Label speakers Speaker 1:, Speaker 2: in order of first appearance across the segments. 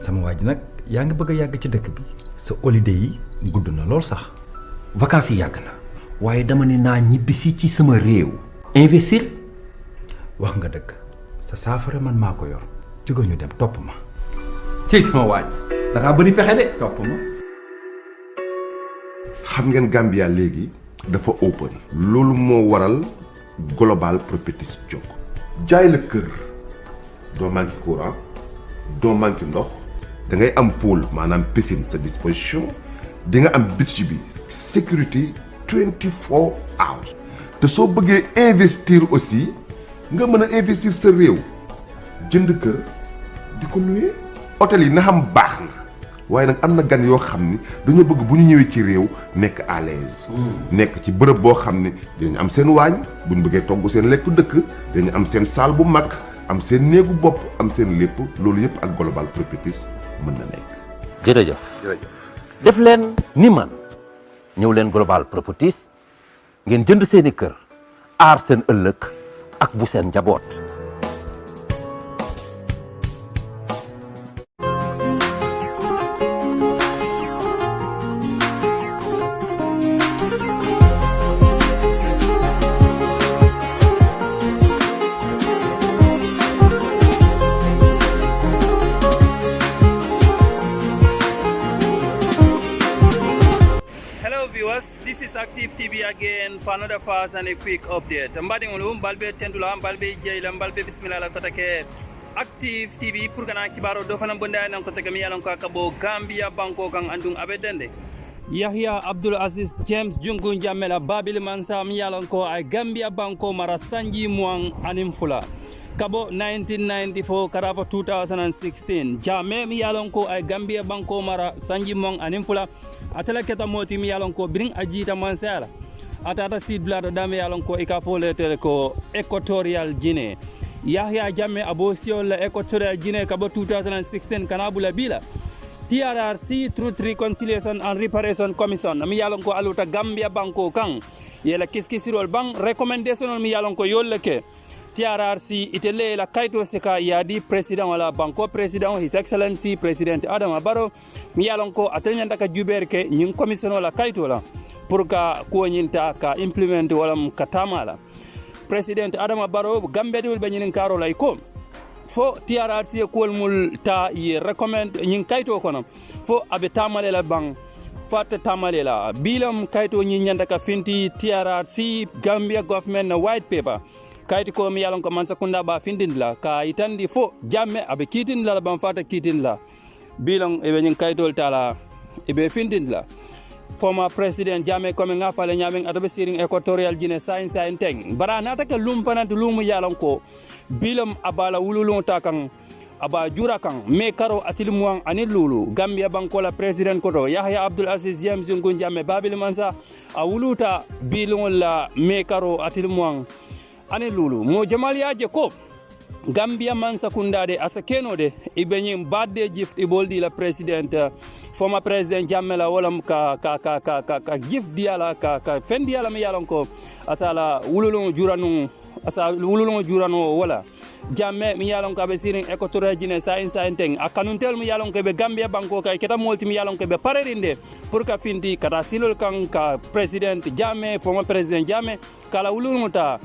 Speaker 1: sama waa ji nag yaa ngi bëgg a yàgg ci dëkk bi sa holiday yi gudd na lool sax.
Speaker 2: vacances yi yàgg na waaye dama ne naa ñibbisi ci sama réew. investir.
Speaker 1: wax nga dëgg sa saafara man maa ko yor jóge ñu dem topp ma.
Speaker 2: ci sama waaj da ngaa bëri pexe de topp ma.
Speaker 3: xam ngeen Gambia léegi dafa open. loolu moo waral global properties jóg. jaay la kër doo manqué courant doo manqué ndox da ngay am pool maanaam piscine sa disposition di nga am beach bi sécurité 24 hours. te soo bëggee investir aussi nga mën a investir sa réew jënd kër di ko louer. hôtel yi na xam baax na waaye nag am na gan yoo xam ni dañoo bëgg bu ñu ñëwee ci réew nekk à l'aise nekk ci bërëb boo xam ne dañu am seen waañ bu ñu bëggee togg seen lekku dëkk dañu am seen salle bu mag am seen néegu bopp am seen lépp loolu yëpp ak global properties mën na nekk.
Speaker 2: jërëjëf def leen ni man ñëw leen global properties ngeen jënd seeni kër aar seen ëllëg ak bu seen njaboot.
Speaker 4: This is Active TV again for another fast and a quick update. Mbadi ngulu mbalbe tentula mbalbe jeyla mbalbe bismillah la kotake Active TV pour kana kibaro do fana bonda nan kotake mi yalan ko akabo Gambia banko kan andung abedende. Yahya Abdul Aziz James Jungun Jamela Babil Mansa mi yalan ko ay Gambia banko mara sanji muang anim fula. Kabo 1994 karava 2016 jame mi yalan ko ay Gambia banko mara sanji muang anim fula. Atala keta moti mi yalon ko bring ajita mansala atata seed blada dame yalon ko ikafole tele ko Equatorial Guinea Yahya Jammeh abosio la Equatorial Guinea kabo 2016 kanabula bila TRRC Truth Reconciliation and Reparation Commission mi yalon ko aluta Gambia banko kan yela kiskisirol bang recommendation mi yalon ko yolle ke TRRC itele la kaito seka yadi president wala banko president his excellency president Adama Barrow mi yalon ko atenya ndaka juberke nyin commission wala kaito la pour ka ko nyinta ka implement wala katamala president Adama Barrow gambe dul be nyin karo lay ko fo TRRC ko mul ta ye recommend nyin kaito kono fo abe tamale la bang fata tamale la bilam kaito nyin nyanda ka finti TRRC Gambia government na white paper kayti ko mi yalon ko man sakunda ba findin la ka itandi fo jamme abe kitin la ban fata kitin la bilang e nyin kaytol tala e be findin la former president jamme ko mi ngafale nyamen adabe siring Equatorial Guinea science and teng bara nata ka lum fananti lum yalon ko bilam abala wululun takan aba jura kan me karo atilmuang anil lulu Gambia banko la president ko do Yahya Abdul Aziz James Jungun Jammeh Babil Mansa a wuluta bilon la me karo atilmuang ane lulu mo jamaliaje ko Gambia man sakundade asakeno de ibenyim badde gift iboldi la president former president Jammeh walam ka gift diala ka fendi ala mi yalon ko asala wululon jurano wala Jammeh mi yalon ka be sirin Equatorial Guinea science teng akanuntel mi yalon ko be Gambia banko kay keta molti mi yalon ko be parerinde pour ka findi kata silol kan ka president Jammeh former president Jammeh kala wululon ta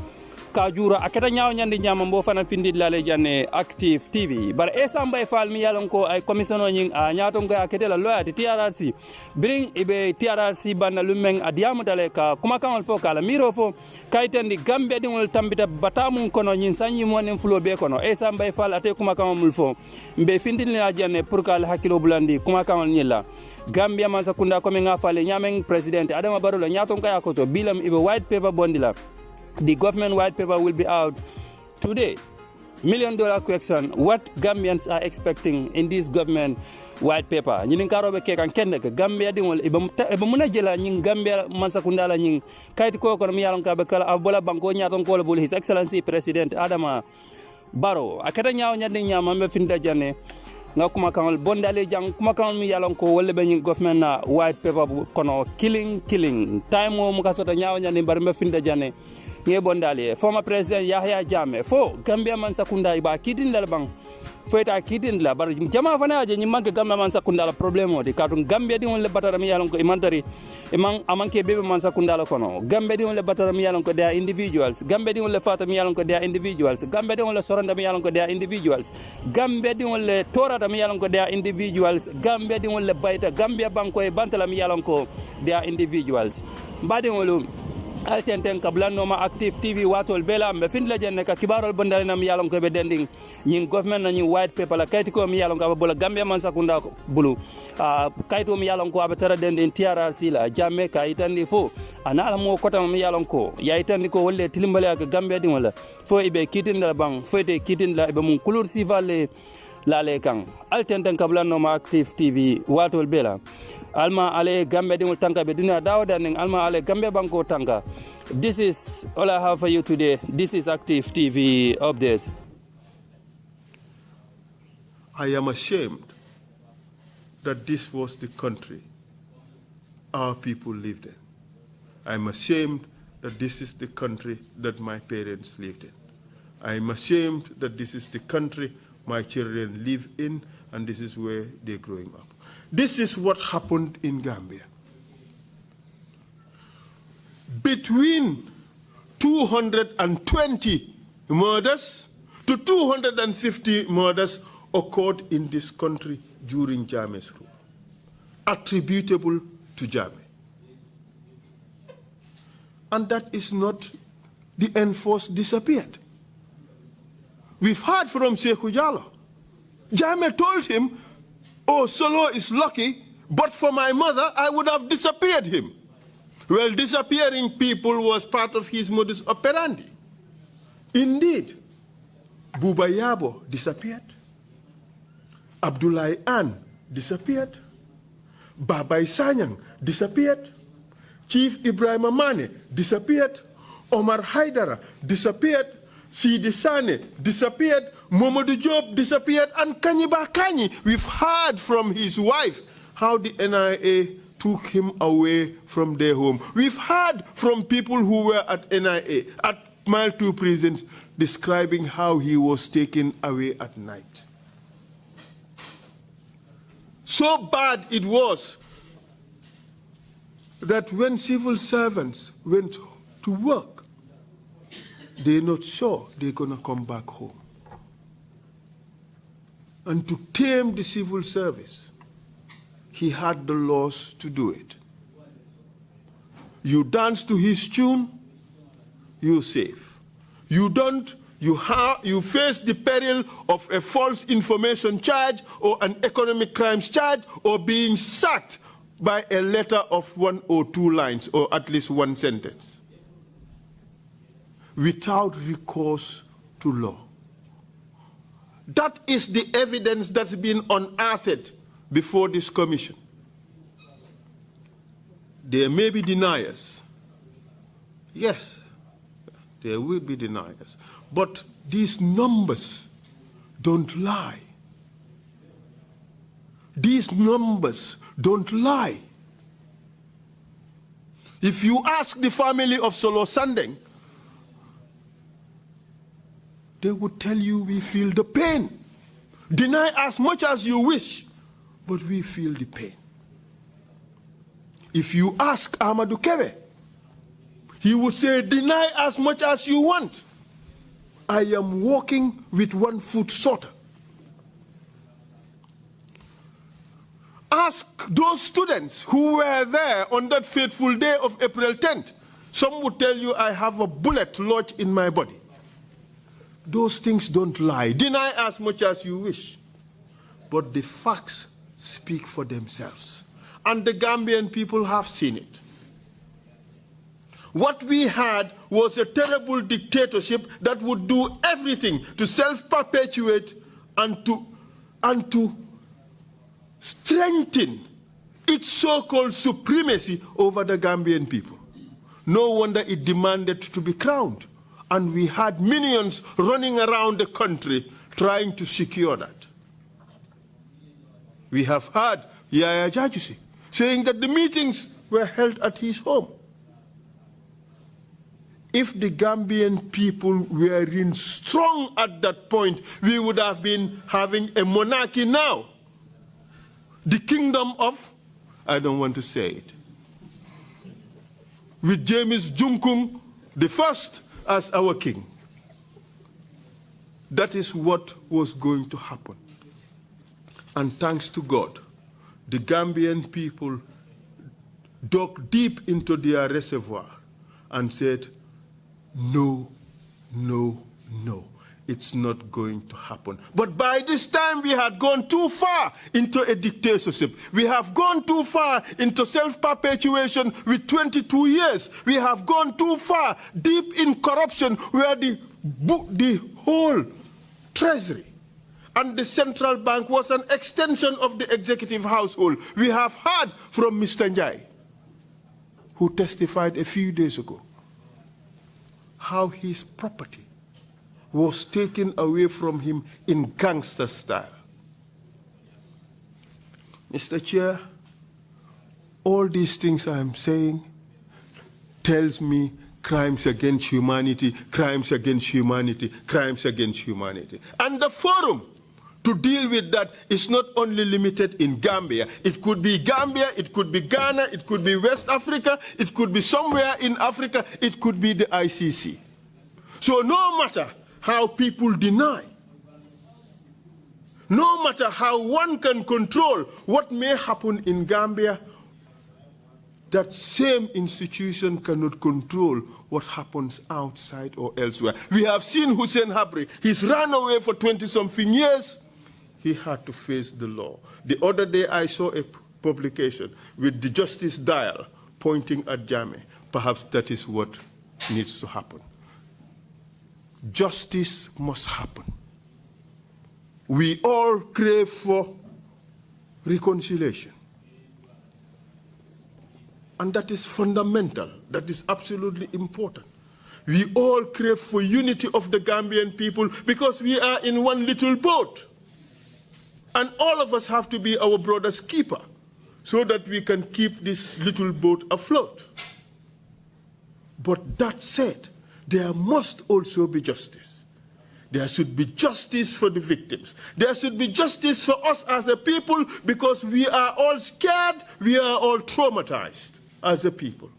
Speaker 4: kajura akata nyaaw nyandi nyama mbo fana findi lale janne Active TV bar esamba e fal mi yalon ko ay commissioner nyin a nyaato nga akete la loyati TRRC bring ibe TRRC banna lumeng adiamu dale ka kuma kanol fo kala miro fo kaytandi Gambia dingol tambita batamu kono nyin sanyi monen fulo be kono esamba e fal ate kuma kanol mul fo mbe findi la janne pour kala hakilo bulandi kuma kanol nyilla Gambia man sakunda ko mi ngafale nyamen president Adama Barrow la nyaato nga yakoto bilam ibe white paper bondila. The government white paper will be out today. $1 million question: what Gambians are expecting in this government white paper? Ñi karobe ke kan kende ke Gambia dingol e be muna jela ñi Gambia masakunda la ñi kayit ko ko mi yalon ka be kala abola banko ñaton ko bol his excellency president Adama Barrow akata ñaaw ñande ñama be finda janne nga kuma kanol bondale jang kuma kanol mi yalon ko wolle be ñi government na white paper kono killing time mo mu kasota ñaaw ñande bar be finda janne nge bondale former president Yahya Jammeh fo Gambia man sakunda iba kidin dal bang foyta kitin la bar jama fana aje ni manke gambe man sakunda la problème odi kadum gambe di on le batara mi yalon ko imantari imang amanke bebe man sakunda la kono gambe di on le batara mi yalon ko they are individuals gambe di on le fata mi yalon ko they are individuals gambe di on le soranda mi yalon ko they are individuals gambe di on le torata mi yalon ko they are individuals gambe di on le bayta gambe banko e bantala mi yalon ko they are individuals mbadi on altenten kablanoma active tv watol bela mbe fin la jenne ka kibarol bondale nam yalon ko be dending nyin government na nyi white paper la kayti ko mi yalon ko bola gambia man sakunda ko bulu kayto mi yalon ko abatara dending TRRC la jamme kayitandi fo anala mo kota mi yalon ko yayitandi ko wolle tilimbale ak gambia di wala fo ibe kitinda bang fo te kitinda ibe mun couleur civale lale kan altenten kablanoma active tv watol bela alma ale gambe dingol tanka be dunia dawda ning alma ale gambe banko tanka. This is all I have for you today. This is Active TV update.
Speaker 5: I am ashamed that this was the country our people lived in. I'm ashamed that this is the country that my parents lived in. I'm ashamed that this is the country my children live in, and this is where they're growing up. This is what happened in Gambia. Between 220 murders to 250 murders occurred in this country during Jammeh's rule, attributable to Jammeh. And that is not the enforced disappeared. We've heard from Sheikh Ujalo. Jammeh told him, oh, Solo is lucky, but for my mother, I would have disappeared him. Well, disappearing people was part of his modus operandi. Indeed, Buba Yabo disappeared. Abdoulaye Ann disappeared. Babai Sanyang disappeared. Chief Ibrahim Amane disappeared. Omar Haidara disappeared. Sidi Sane disappeared. Momodu Job disappeared. And Kanyiba Kanyi, we've heard from his wife how the NIA took him away from their home. We've heard from people who were at NIA, at Mile 2 prisons, describing how he was taken away at night. So bad it was that when civil servants went to work, they're not sure they're going to come back home. And to tame the civil service, he had the laws to do it. You dance to his tune, you're safe. You don't, you face the peril of a false information charge or an economic crimes charge or being sacked by a letter of 1 or 2 lines or at least 1 sentence without recourse to law. That is the evidence that's been unearthed before this commission. There may be deniers. Yes, there will be deniers. But these numbers don't lie. These numbers don't lie. If you ask the family of Solo Sandeng, they would tell you we feel the pain. Deny as much as you wish, but we feel the pain. If you ask Amadou Kebe, he would say, deny as much as you want. I am walking with 1 foot shorter. Ask those students who were there on that fateful day of April 10th. Some would tell you I have a bullet lodged in my body. Those things don't lie. Deny as much as you wish. But the facts speak for themselves. And the Gambian people have seen it. What we had was a terrible dictatorship that would do everything to self-perpetuate and to strengthen its so-called supremacy over the Gambian people. No wonder it demanded to be crowned. And we had minions running around the country trying to secure that. We have heard Yaya Jajusi saying that the meetings were held at his home. if the Gambian people were in strong at that point, we would have been having a monarchy now. The kingdom of, I don't want to say it, with James Junkung the first as our king. That is what was going to happen. And thanks to God, the Gambian people dug deep into their reservoir and said, no, no, no, it's not going to happen. But by this time, we had gone too far into a dictatorship. We have gone too far into self-perpetuation with 22 years. We have gone too far deep in corruption, where the whole treasury and the central bank was an extension of the executive household. We have heard from Mr. Njai, who testified a few days ago, how his property was taken away from him in gangster style. Mr. Chair, all these things I am saying tells me crimes against humanity, crimes against humanity, crimes against humanity. And the forum to deal with that is not only limited in Gambia. It could be Gambia, it could be Ghana, it could be West Africa, it could be somewhere in Africa, it could be the ICC. So no matter how people deny, no matter how one can control what may happen in Gambia, that same institution cannot control what happens outside or elsewhere. We have seen Hussein Habri. He's run away for 20-something years. He had to face the law. The other day I saw a publication with the Justice Dial pointing at Jammeh. Perhaps that is what needs to happen. Justice must happen. We all crave for reconciliation. And that is fundamental. That is absolutely important. We all crave for unity of the Gambian people because we are in one little boat. And all of us have to be our brother's keeper so that we can keep this little boat afloat. But that said, there must also be justice. There should be justice for the victims. There should be justice for us as a people because we are all scared, we are all traumatized as a people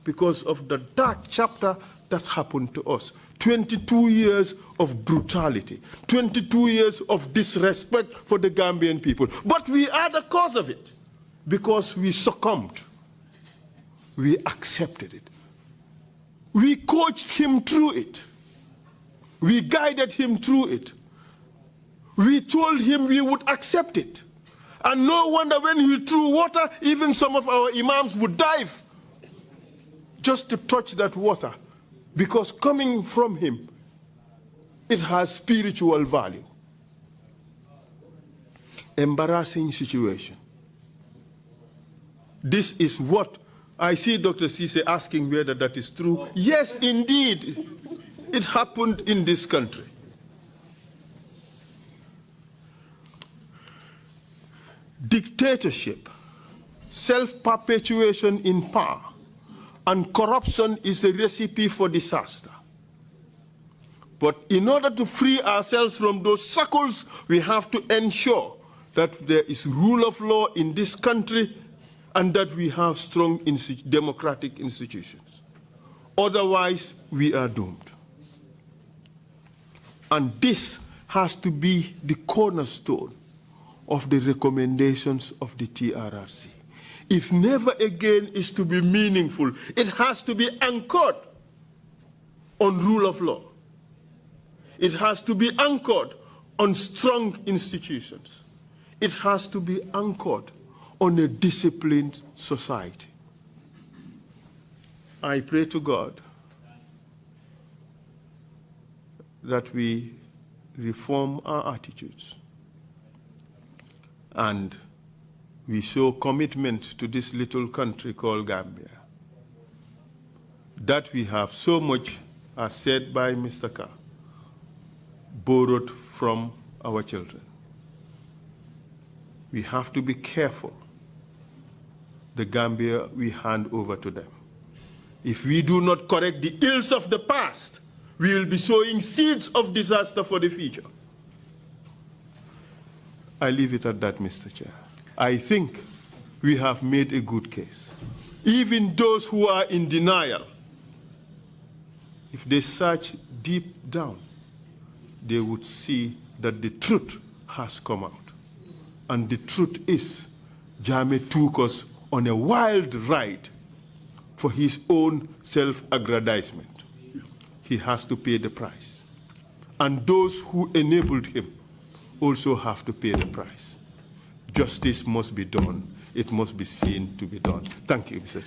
Speaker 5: because of the dark chapter that happened to us. 22 years of brutality, 22 years of disrespect for the Gambian people. But we are the cause of it because we succumbed. We accepted it. We coached him through it. We guided him through it. We told him we would accept it. And no wonder when he threw water, even some of our imams would dive just to touch that water, because coming from him, it has spiritual value. Embarrassing situation. This is what I see Dr. Cisse asking whether that is true. Yes, indeed, it happened in this country. Dictatorship, self-perpetuation in power, and corruption is a recipe for disaster. But in order to free ourselves from those shackles, we have to ensure that there is rule of law in this country and that we have strong democratic institutions. Otherwise, we are doomed. And this has to be the cornerstone of the recommendations of the TRRC. If never again is to be meaningful, it has to be anchored on rule of law. It has to be anchored on strong institutions. It has to be anchored on a disciplined society. I pray to God that we reform our attitudes and we show commitment to this little country called Gambia. That we have so much, as said by Mr. Carr, borrowed from our children. We have to be careful the Gambia we hand over to them. If we do not correct the ills of the past, we will be sowing seeds of disaster for the future. I leave it at that, Mr. Chair. I think we have made a good case. Even those who are in denial, if they search deep down, they would see that the truth has come out. And the truth is, Jammeh took us on a wild ride for his own self-aggrandizement. He has to pay the price. And those who enabled him also have to pay the price. Justice must be done. It must be seen to be done. Thank you, Mr.